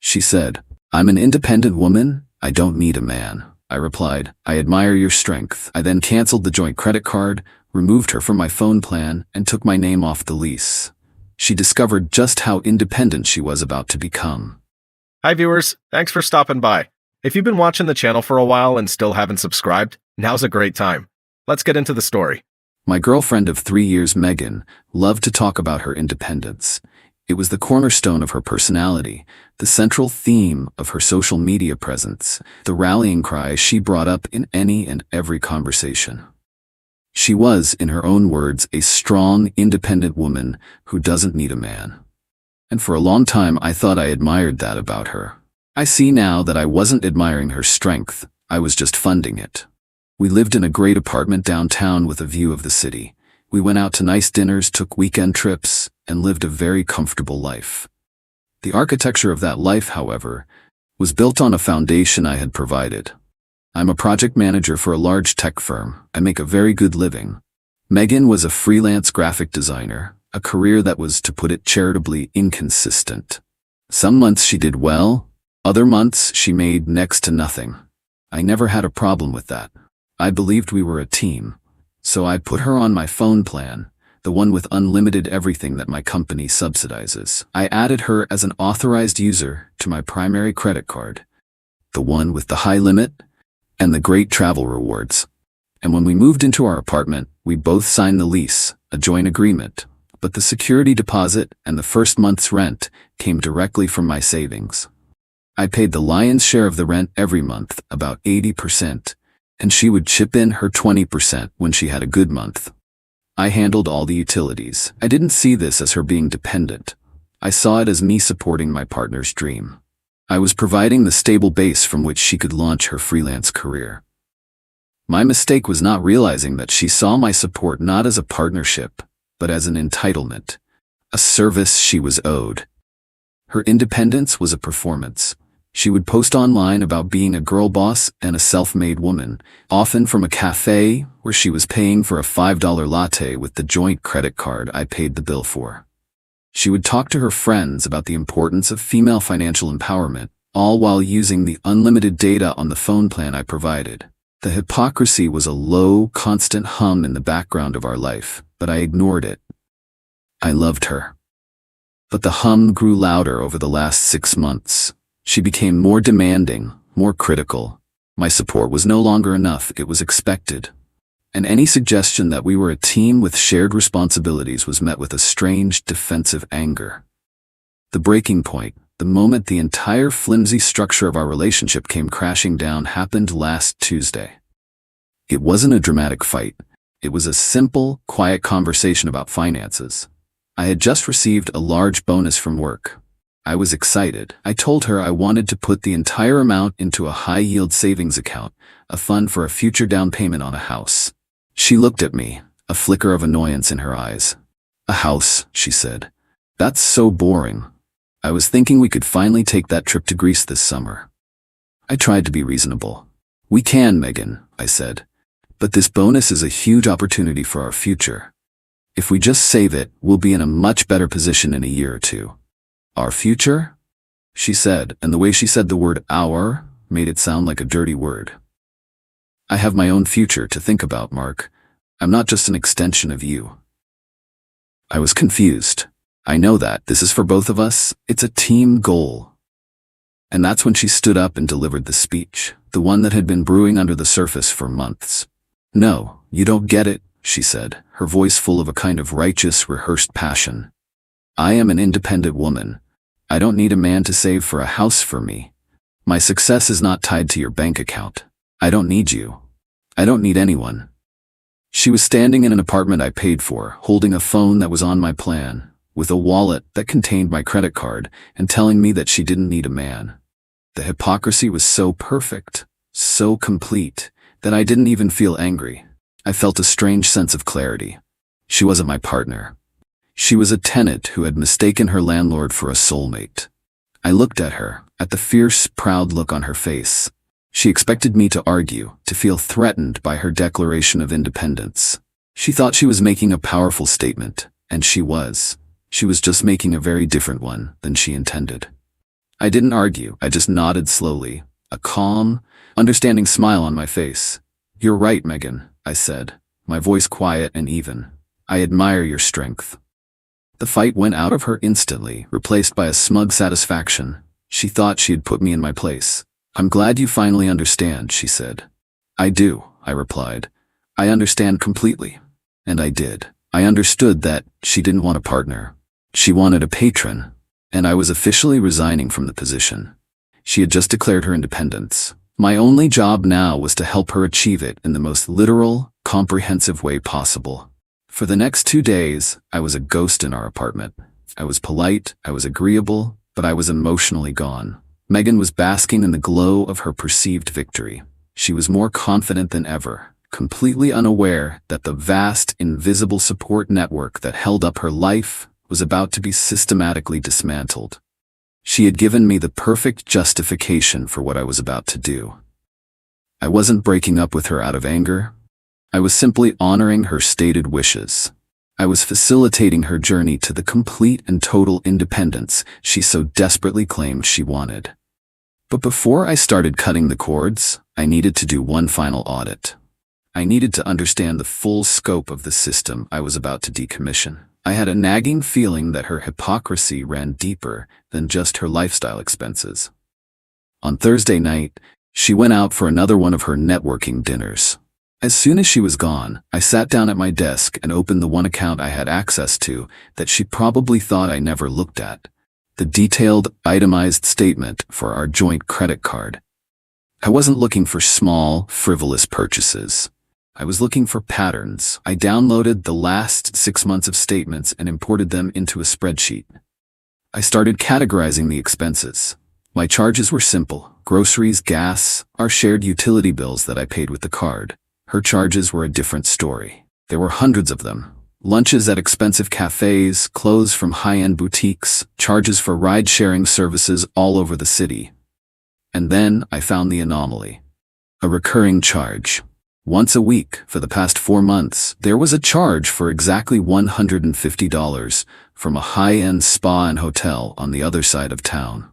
she said. "I'm an independent woman. I don't need a man," I replied. "I admire your strength." I then canceled the joint credit card, removed her from my phone plan, and took my name off the lease. She discovered just how independent she was about to become. Hi viewers, thanks for stopping by. If you've been watching the channel for a while and still haven't subscribed, now's a great time. Let's get into the story. My girlfriend of 3 years, Megan, loved to talk about her independence. It was the cornerstone of her personality, the central theme of her social media presence, the rallying cry she brought up in any and every conversation. She was, in her own words, a strong, independent woman who doesn't need a man. And for a long time I thought I admired that about her. I see now that I wasn't admiring her strength, I was just funding it. We lived in a great apartment downtown with a view of the city. We went out to nice dinners, took weekend trips, and lived a very comfortable life. The architecture of that life, however, was built on a foundation I had provided. I'm a project manager for a large tech firm. I make a very good living. Megan was a freelance graphic designer, a career that was, to put it charitably, inconsistent. Some months she did well, other months she made next to nothing. I never had a problem with that. I believed we were a team, so I put her on my phone plan, the one with unlimited everything that my company subsidizes. I added her as an authorized user to my primary credit card, the one with the high limit and the great travel rewards. And when we moved into our apartment, we both signed the lease, a joint agreement, but the security deposit and the first month's rent came directly from my savings. I paid the lion's share of the rent every month, about 80%, and she would chip in her 20% when she had a good month. I handled all the utilities. I didn't see this as her being dependent. I saw it as me supporting my partner's dream. I was providing the stable base from which she could launch her freelance career. My mistake was not realizing that she saw my support not as a partnership, but as an entitlement, a service she was owed. Her independence was a performance. She would post online about being a girl boss and a self-made woman, often from a cafe where she was paying for a $5 latte with the joint credit card I paid the bill for. She would talk to her friends about the importance of female financial empowerment, all while using the unlimited data on the phone plan I provided. The hypocrisy was a low, constant hum in the background of our life, but I ignored it. I loved her. But the hum grew louder over the last 6 months. She became more demanding, more critical. My support was no longer enough, it was expected. And any suggestion that we were a team with shared responsibilities was met with a strange, defensive anger. The breaking point, the moment the entire flimsy structure of our relationship came crashing down, happened last Tuesday. It wasn't a dramatic fight. It was a simple, quiet conversation about finances. I had just received a large bonus from work. I was excited. I told her I wanted to put the entire amount into a high-yield savings account, a fund for a future down payment on a house. She looked at me, a flicker of annoyance in her eyes. "A house," she said. "That's so boring. I was thinking we could finally take that trip to Greece this summer." I tried to be reasonable. "We can, Megan," I said. "But this bonus is a huge opportunity for our future. If we just save it, we'll be in a much better position in a year or two." "Our future?" she said, and the way she said the word "our" made it sound like a dirty word. "I have my own future to think about, Mark. I'm not just an extension of you." I was confused. "I know that. This is for both of us. It's a team goal." And that's when she stood up and delivered the speech, the one that had been brewing under the surface for months. "No, you don't get it," she said, her voice full of a kind of righteous, rehearsed passion. "I am an independent woman. I don't need a man to save for a house for me. My success is not tied to your bank account. I don't need you. I don't need anyone." She was standing in an apartment I paid for, holding a phone that was on my plan, with a wallet that contained my credit card, and telling me that she didn't need a man. The hypocrisy was so perfect, so complete, that I didn't even feel angry. I felt a strange sense of clarity. She wasn't my partner. She was a tenant who had mistaken her landlord for a soulmate. I looked at her, at the fierce, proud look on her face. She expected me to argue, to feel threatened by her declaration of independence. She thought she was making a powerful statement, and she was. She was just making a very different one than she intended. I didn't argue, I just nodded slowly, a calm, understanding smile on my face. "You're right, Megan," I said, my voice quiet and even. "I admire your strength." The fight went out of her instantly, replaced by a smug satisfaction. She thought she had put me in my place. "I'm glad you finally understand," she said. "I do," I replied. "I understand completely." And I did. I understood that she didn't want a partner. She wanted a patron. And I was officially resigning from the position. She had just declared her independence. My only job now was to help her achieve it in the most literal, comprehensive way possible. For the next 2 days, I was a ghost in our apartment. I was polite, I was agreeable, but I was emotionally gone. Megan was basking in the glow of her perceived victory. She was more confident than ever, completely unaware that the vast, invisible support network that held up her life was about to be systematically dismantled. She had given me the perfect justification for what I was about to do. I wasn't breaking up with her out of anger. I was simply honoring her stated wishes. I was facilitating her journey to the complete and total independence she so desperately claimed she wanted. But before I started cutting the cords, I needed to do one final audit. I needed to understand the full scope of the system I was about to decommission. I had a nagging feeling that her hypocrisy ran deeper than just her lifestyle expenses. On Thursday night, she went out for another one of her networking dinners. As soon as she was gone, I sat down at my desk and opened the one account I had access to that she probably thought I never looked at. The detailed, itemized statement for our joint credit card. I wasn't looking for small, frivolous purchases. I was looking for patterns. I downloaded the last 6 months of statements and imported them into a spreadsheet. I started categorizing the expenses. My charges were simple: groceries, gas, our shared utility bills that I paid with the card. Her charges were a different story. There were hundreds of them. Lunches at expensive cafes, clothes from high-end boutiques, charges for ride-sharing services all over the city. And then I found the anomaly. A recurring charge. Once a week, for the past 4 months, there was a charge for exactly $150 from a high-end spa and hotel on the other side of town.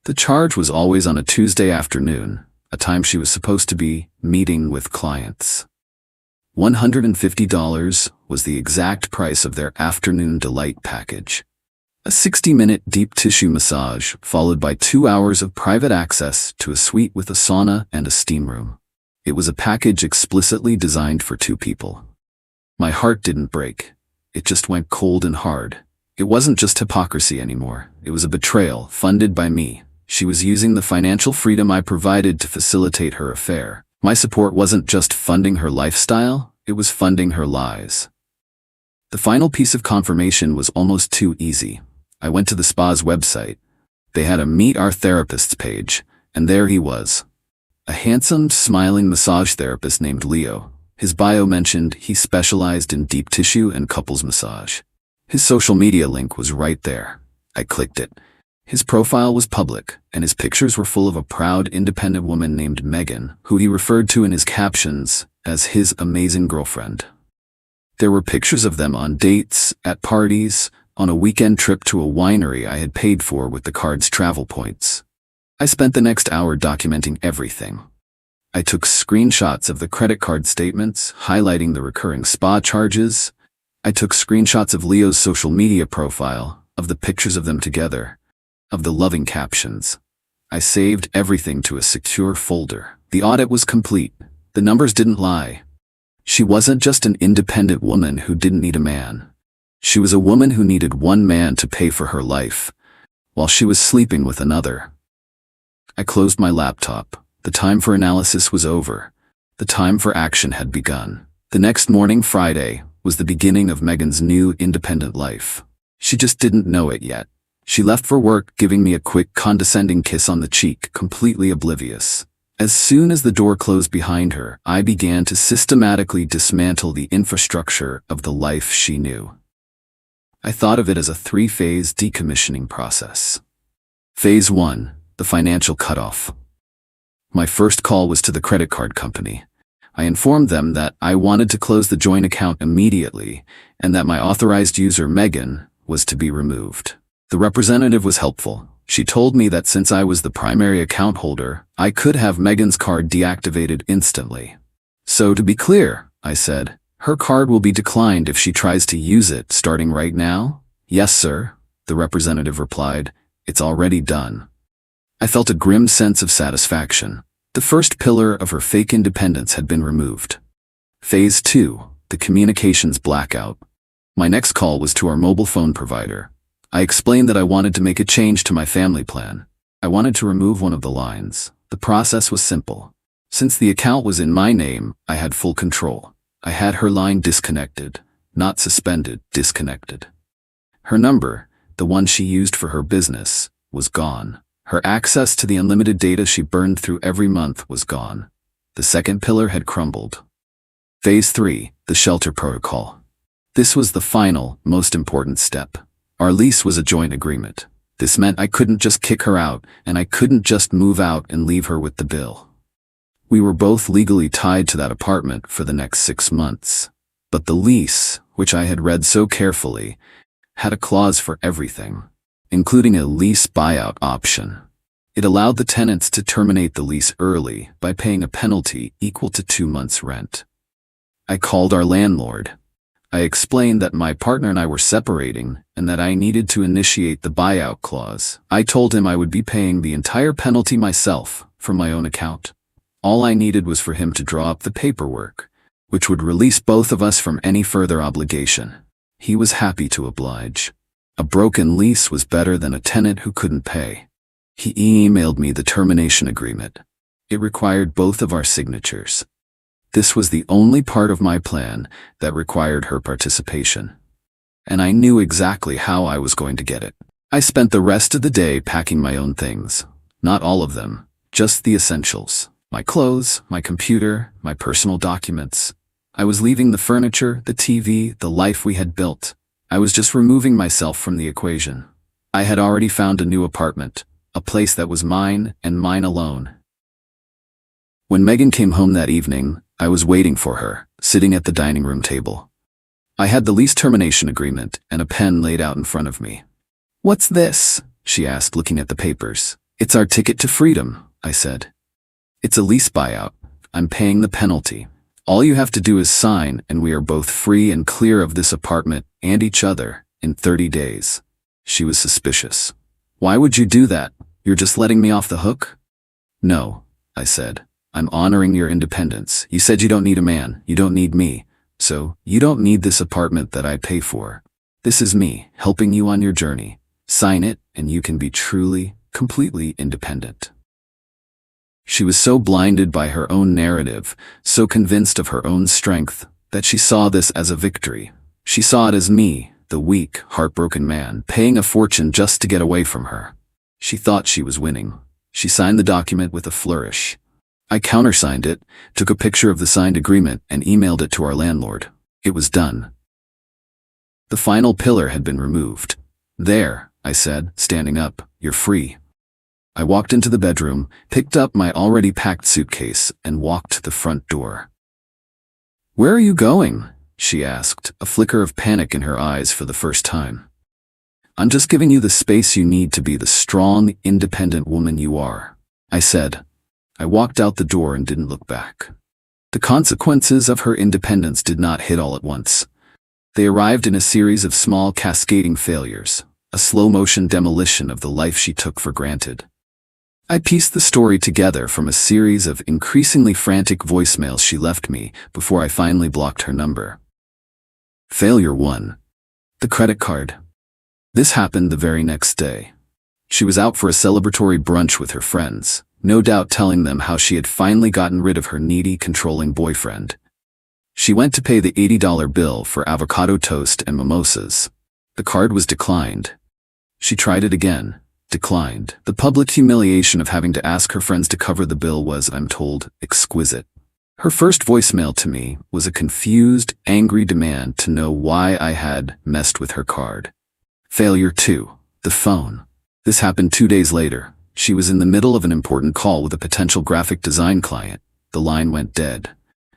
The charge was always on a Tuesday afternoon, a time she was supposed to be meeting with clients. $150 was the exact price of their afternoon delight package. A 60-minute deep tissue massage, followed by 2 hours of private access to a suite with a sauna and a steam room. It was a package explicitly designed for 2 people. My heart didn't break. It just went cold and hard. It wasn't just hypocrisy anymore. It was a betrayal, funded by me. She was using the financial freedom I provided to facilitate her affair. My support wasn't just funding her lifestyle, it was funding her lies. The final piece of confirmation was almost too easy. I went to the spa's website. They had a Meet Our Therapists page, and there he was. A handsome, smiling massage therapist named Leo. His bio mentioned he specialized in deep tissue and couples massage. His social media link was right there. I clicked it. His profile was public, and his pictures were full of a proud, independent woman named Megan, who he referred to in his captions as his amazing girlfriend. There were pictures of them on dates, at parties, on a weekend trip to a winery I had paid for with the card's travel points. I spent the next hour documenting everything. I took screenshots of the credit card statements, highlighting the recurring spa charges. I took screenshots of Leo's social media profile, of the pictures of them together, of the loving captions. I saved everything to a secure folder. The audit was complete. The numbers didn't lie. She wasn't just an independent woman who didn't need a man. She was a woman who needed one man to pay for her life, while she was sleeping with another. I closed my laptop. The time for analysis was over. The time for action had begun. The next morning, Friday, was the beginning of Megan's new independent life. She just didn't know it yet. She left for work, giving me a quick, condescending kiss on the cheek, completely oblivious. As soon as the door closed behind her, I began to systematically dismantle the infrastructure of the life she knew. I thought of it as a 3-phase decommissioning process. Phase 1, the financial cutoff. My first call was to the credit card company. I informed them that I wanted to close the joint account immediately and that my authorized user, Megan, was to be removed. The representative was helpful. She told me that since I was the primary account holder, I could have Megan's card deactivated instantly. So to be clear, I said, her card will be declined if she tries to use it starting right now? Yes, sir, the representative replied. It's already done. I felt a grim sense of satisfaction. The first pillar of her fake independence had been removed. Phase 2, the communications blackout. My next call was to our mobile phone provider. I explained that I wanted to make a change to my family plan. I wanted to remove one of the lines. The process was simple. Since the account was in my name, I had full control. I had her line disconnected, not suspended, disconnected. Her number, the one she used for her business, was gone. Her access to the unlimited data she burned through every month was gone. The second pillar had crumbled. Phase 3, the shelter protocol. This was the final, most important step. Our lease was a joint agreement. This meant I couldn't just kick her out, and I couldn't just move out and leave her with the bill. We were both legally tied to that apartment for the next 6 months. But the lease, which I had read so carefully, had a clause for everything, including a lease buyout option. It allowed the tenants to terminate the lease early by paying a penalty equal to 2 months' rent. I called our landlord. I explained that my partner and I were separating and that I needed to initiate the buyout clause. I told him I would be paying the entire penalty myself from my own account. All I needed was for him to draw up the paperwork, which would release both of us from any further obligation. He was happy to oblige. A broken lease was better than a tenant who couldn't pay. He emailed me the termination agreement. It required both of our signatures. This was the only part of my plan that required her participation. And I knew exactly how I was going to get it. I spent the rest of the day packing my own things. Not all of them, just the essentials. My clothes, my computer, my personal documents. I was leaving the furniture, the TV, the life we had built. I was just removing myself from the equation. I had already found a new apartment, a place that was mine and mine alone. When Megan came home that evening, I was waiting for her, sitting at the dining room table. I had the lease termination agreement and a pen laid out in front of me. "What's this?" she asked, looking at the papers. "It's our ticket to freedom," I said. "It's a lease buyout. I'm paying the penalty. All you have to do is sign and we are both free and clear of this apartment and each other in 30 days. She was suspicious. "Why would you do that? You're just letting me off the hook?" "No," I said. "I'm honoring your independence. You said you don't need a man, you don't need me. So, you don't need this apartment that I pay for. This is me, helping you on your journey. Sign it, and you can be truly, completely independent." She was so blinded by her own narrative, so convinced of her own strength, that she saw this as a victory. She saw it as me, the weak, heartbroken man, paying a fortune just to get away from her. She thought she was winning. She signed the document with a flourish. I countersigned it, took a picture of the signed agreement, and emailed it to our landlord. It was done. The final pillar had been removed. "There," I said, standing up, "you're free." I walked into the bedroom, picked up my already packed suitcase, and walked to the front door. "Where are you going?" she asked, a flicker of panic in her eyes for the first time. "I'm just giving you the space you need to be the strong, independent woman you are," I said. I walked out the door and didn't look back. The consequences of her independence did not hit all at once. They arrived in a series of small cascading failures, a slow-motion demolition of the life she took for granted. I pieced the story together from a series of increasingly frantic voicemails she left me before I finally blocked her number. Failure 1. The credit card. This happened the very next day. She was out for a celebratory brunch with her friends, no doubt telling them how she had finally gotten rid of her needy, controlling boyfriend. She went to pay the $80 bill for avocado toast and mimosas. The card was declined. She tried it again. Declined. The public humiliation of having to ask her friends to cover the bill was, I'm told, exquisite. Her first voicemail to me was a confused, angry demand to know why I had messed with her card. Failure 2. The phone. This happened 2 days later. She was in the middle of an important call with a potential graphic design client. The line went dead.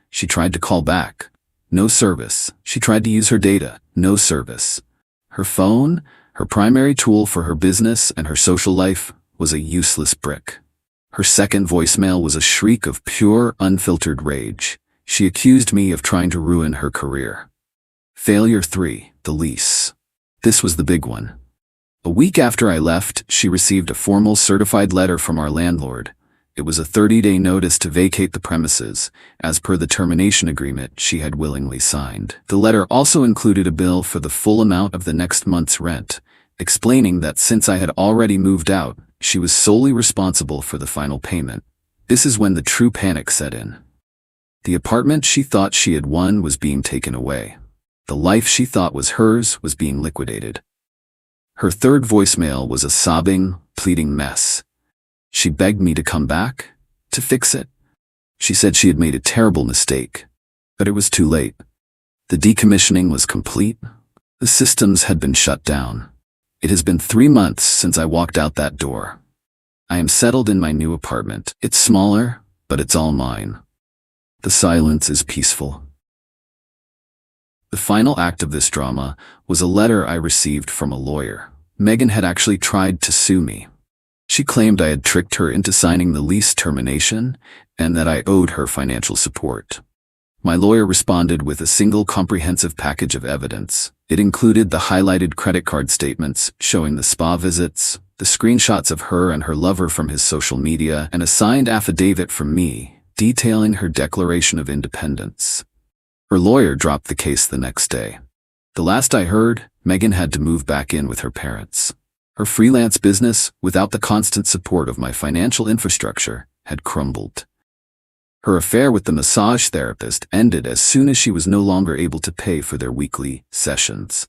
She tried to call back. No service. She tried to use her data. No service. Her phone? Her primary tool for her business and her social life was a useless brick. Her second voicemail was a shriek of pure, unfiltered rage. She accused me of trying to ruin her career. Failure 3, the lease. This was the big one. A week after I left, she received a formal certified letter from our landlord. It was a 30-day notice to vacate the premises, as per the termination agreement she had willingly signed. The letter also included a bill for the full amount of the next month's rent, explaining that since I had already moved out, she was solely responsible for the final payment. This is when the true panic set in. The apartment she thought she had won was being taken away. The life she thought was hers was being liquidated. Her third voicemail was a sobbing, pleading mess. She begged me to come back, to fix it. She said she had made a terrible mistake, but it was too late. The decommissioning was complete. The systems had been shut down. It has been 3 months since I walked out that door. I am settled in my new apartment. It's smaller, but it's all mine. The silence is peaceful. The final act of this drama was a letter I received from a lawyer. Megan had actually tried to sue me. She claimed I had tricked her into signing the lease termination and that I owed her financial support. My lawyer responded with a single comprehensive package of evidence. It included the highlighted credit card statements showing the spa visits, the screenshots of her and her lover from his social media, and a signed affidavit from me detailing her declaration of independence. Her lawyer dropped the case the next day. The last I heard, Megan had to move back in with her parents. Her freelance business, without the constant support of my financial infrastructure, had crumbled. Her affair with the massage therapist ended as soon as she was no longer able to pay for their weekly sessions.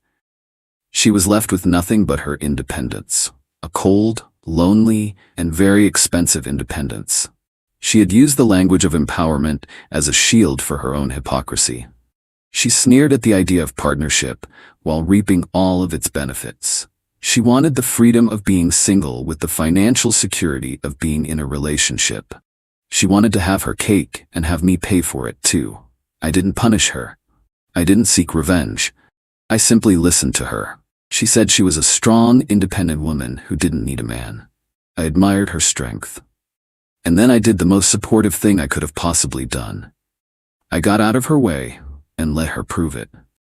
She was left with nothing but her independence, a cold, lonely, and very expensive independence. She had used the language of empowerment as a shield for her own hypocrisy. She sneered at the idea of partnership while reaping all of its benefits. She wanted the freedom of being single with the financial security of being in a relationship. She wanted to have her cake and have me pay for it too. I didn't punish her. I didn't seek revenge. I simply listened to her. She said she was a strong, independent woman who didn't need a man. I admired her strength. And then I did the most supportive thing I could have possibly done. I got out of her way and let her prove it.